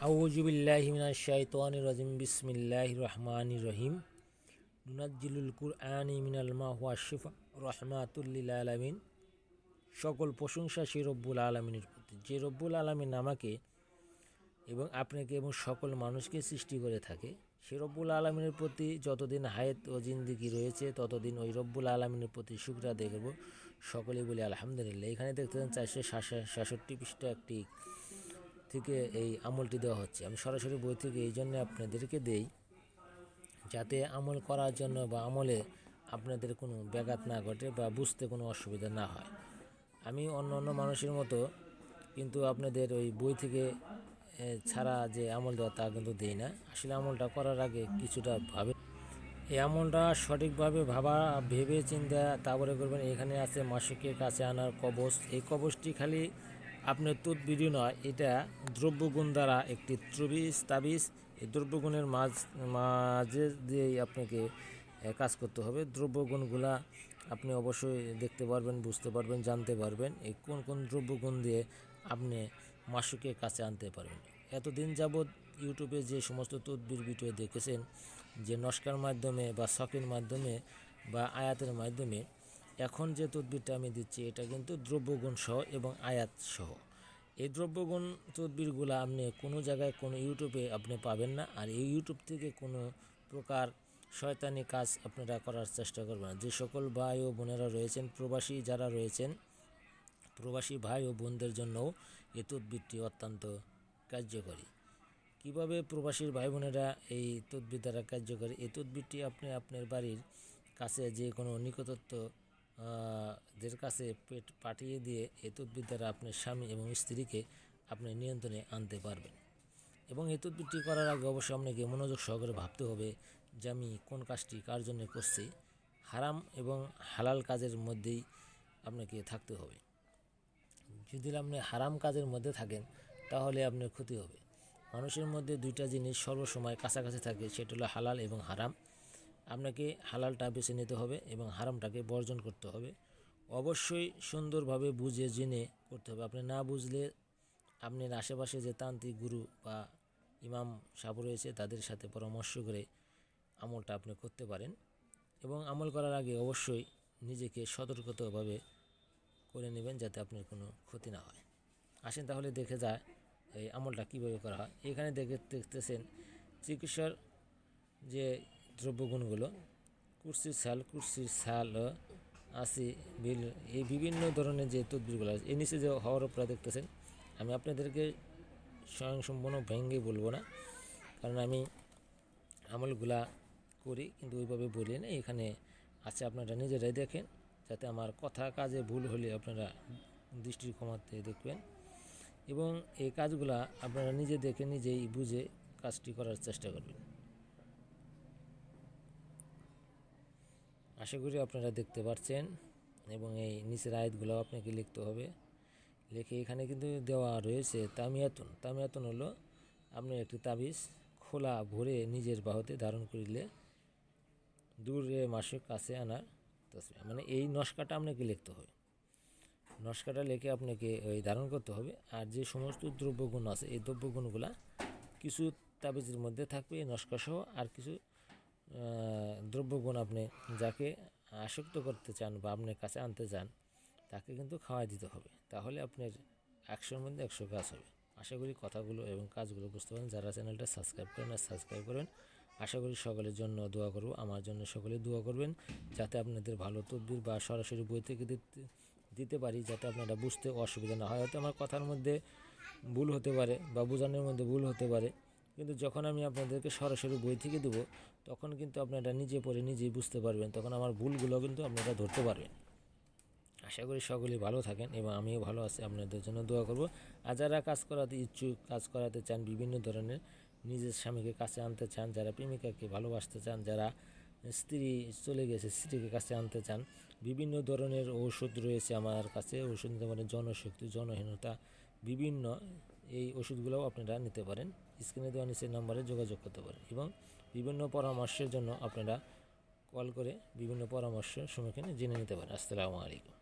আউযু বিল্লাহি মিনাশ শাইতানির রাজিম বিসমিল্লাহির রহমানির রহিম নুনাজ্জিলুল কুরআনি মিনাল মা হুয়া শিফা রাহমাতুল লিল আলামিন। সকল প্রশংসা সেই রব্বুল আলামিনের প্রতি, যে রব্বুল আলামিন আমাকে এবং আপনাকে এবং সকল মানুষকে সৃষ্টি করে থাকে। সে রব্বুল আলামিনের প্রতি যতদিন হায়াত ও জিন্দিগি রয়েছে ততদিন ওই রব্বুল আলামিনের প্রতি শুকরিয়া আদায় করব। সকলেই বলি আলহামদুলিল্লাহ। এখানে দেখতেছেন 466 পৃষ্ঠা একটি থেকে এই আমলটি দেওয়া হচ্ছে। আমি সরাসরি বই থেকে এই জন্য আপনাদেরকে দেই, যাতে আমল করার জন্য বা আমলে আপনাদের কোনো ব্যাঘাত না ঘটে বা বুঝতে কোনো অসুবিধা না হয়। আমি অন্য অন্য মানুষের মতো কিন্তু আপনাদের ওই বই থেকে ছাড়া যে আমল দেওয়া তা কিন্তু দেই না। আসলে আমলটা করার আগে কিছুটা ভাবে এই আমলটা সঠিকভাবে ভেবে চিন্তা তারপরে করবেন। এখানে আছে মাসিকের কাছে আনার কবচ। এই কবচটি খালি আপনার তদবিরই নয়, এটা দ্রব্যগুণ দ্বারা একটি তাবিজ। এই দ্রব্যগুণের মাঝে দিয়েই আপনাকে কাজ করতে হবে। দ্রব্যগুণগুলা আপনি অবশ্যই দেখতে পারবেন, বুঝতে পারবেন, জানতে পারবেন এই কোন কোন দ্রব্যগুণ দিয়ে আপনি মাসুকের কাছে আনতে পারবেন। এতদিন যাবৎ ইউটিউবে যে সমস্ত তদবির ভিডিও দেখেছেন, যে নস্কার মাধ্যমে বা শখের মাধ্যমে বা আয়াতের মাধ্যমে, এখন যে তদবিরটা আমি দিচ্ছি এটা কিন্তু দ্রব্যগুণ সহ এবং আয়াত সহ। এই দ্রব্যগুণ তদবিরগুলো আপনি কোনো জায়গায় কোনো ইউটিউবে আপনি পাবেন না। আর এই ইউটিউব থেকে কোনো প্রকার শয়তানি কাজ আপনারা করার চেষ্টা করবেন না। যে সকল ভাই ও বোনেরা রয়েছেন, প্রবাসী যারা রয়েছেন, প্রবাসী ভাই ও বোনদের জন্যও এই তদবিরটি অত্যন্ত কার্যকরী। কিভাবে প্রবাসীর ভাই বোনেরা এই তদবির দ্বারা কার্যকরী? এই তদবিরটি আপনি আপনার বাড়ির কাছে যে কোনো নিকটত্ব দের কাছে পাঠিয়ে দিয়ে এই তদবির দ্বারা আপনার স্বামী এবং স্ত্রীকে আপনি নিয়ন্ত্রণে আনতে পারবেন। এবং এই তদবিরটি করার আগে অবশ্যই আপনাকে মনোযোগ সহকারে ভাবতে হবে যে আমি কোন কাজটি কার জন্য করছি। হারাম এবং হালাল কাজের মধ্যেই আপনাকে থাকতে হবে। যদি আপনি হারাম কাজের মধ্যে থাকেন তাহলে আপনার ক্ষতি হবে। মানুষের মধ্যে দুইটা জিনিস সর্বসময় কাছাকাছি থাকে, সেটা হলো হালাল এবং হারাম। আপনাকে হালালটা বেছে নিতে হবে এবং হারামটাকে বর্জন করতে হবে। অবশ্যই সুন্দরভাবে বুঝে জেনে করতে হবে। আপনি না বুঝলে আপনার আশেপাশে যে তান্ত্রিক গুরু বা ইমাম সাহেব রয়েছে তাদের সাথে পরামর্শ করে আমলটা আপনি করতে পারেন। এবং আমল করার আগে অবশ্যই নিজেকে সতর্কতাভাবে করে নেবেন যাতে আপনার কোনো ক্ষতি না হয়। আসেন তাহলে দেখে যায় এই আমলটা কীভাবে করা হয়। এখানে দেখতেছেন চিকিৎসার যে দ্রব্যগুণগুলো, কুরসির ছাল আসি বিল, এই বিভিন্ন ধরনের যে তদবিরগুলো আছে। এর নিচে যে হরফরা দেখতেছেন, আমি আপনাদেরকে স্বয়ংসম্পূর্ণ ভেঙ্গে বলবো না, কারণ আমি আমলগুলা করি কিন্তু ওইভাবে বলি না। এখানে আছে, আপনারা নিজেরাই দেখেন, যাতে আমার কথা কাজে ভুল হলে আপনারা দৃষ্টির ক্ষমাতে দেখবেন। এবং এই কাজগুলা আপনারা নিজে দেখে নিজেই বুঝে কাজটি করার চেষ্টা করবেন। আশা করি আপনারা দেখতে পাচ্ছেন। এবং এই নিচের আয়াতগুলো আপনাকে লিখতে হবে। লিখে এখানে কিন্তু দেওয়া রয়েছে তামিয়াতুন হলো আপনার একটি তাবিজ, খোলা ভরে নিজের বাহুতে ধারণ করিলে দূরে মাসুক কাছে আনার তসবিহ। মানে এই নস্কাটা আপনাকে লিখতে হবে। নস্কাটা লিখে আপনাকে ওই ধারণ করতে হবে। আর যে সমস্ত দ্রব্যগুণ আছে এই দ্রব্যগুণগুলা কিছু তাবিজের মধ্যে থাকবে নস্কা সহ, আর কিছু দ্রব্যগুণ আপনি যাকে আসক্ত করতে চান বা আপনার কাছে আনতে চান তাকে কিন্তু খাওয়াই দিতে হবে। তাহলে আপনার 100-র মধ্যে 100 কাজ হবে। আশা করি কথাগুলো এবং কাজগুলো বুঝতে পারেন। যারা চ্যানেলটা সাবস্ক্রাইব করেন আর সাবস্ক্রাইব করবেন। আশা করি সকলের জন্য দোয়া করব, আমার জন্য সকলে দোয়া করবেন, যাতে আপনাদের ভালো তদবির বা সরাসরি বই থেকে দিতে পারি, যাতে আপনারা বুঝতে অসুবিধা না হয়। হয়তো আমার কথার মধ্যে ভুল হতে পারে বা বোঝানোর মধ্যে ভুল হতে পারে, কিন্তু যখন আমি আপনাদেরকে সরাসরি বই থেকে দেবো তখন কিন্তু আপনারা নিজে পড়ে নিজেই বুঝতে পারবেন, তখন আমার ভুলগুলো কিন্তু আপনারা ধরতে পারবেন। আশা করি সকলেই ভালো থাকেন এবং আমিও ভালো আছি, আপনাদের জন্য দোয়া করব। আর যারা কাজ করাতে ইচ্ছুক, কাজ করাতে চান, বিভিন্ন ধরনের নিজের স্বামীকে কাছে আনতে চান, যারা প্রেমিকাকে ভালোবাসতে চান, যারা স্ত্রী চলে গেছে স্ত্রীকে কাছে আনতে চান, বিভিন্ন ধরনের ওষুধ রয়েছে আমার কাছে। ওষুধ নিতে পারেন জনশক্তি, জনহীনতা, বিভিন্ন এই ওষুধগুলোও আপনারা নিতে পারেন। স্ক্রিনে দেওয়া নিচের নাম্বারে যোগাযোগ করতে পারেন এবং বিভিন্ন পরামর্শের জন্য আপনারা কল করে বিভিন্ন পরামর্শের সম্মুখীন জেনে নিতে পারেন। আসসালামু আলাইকুম।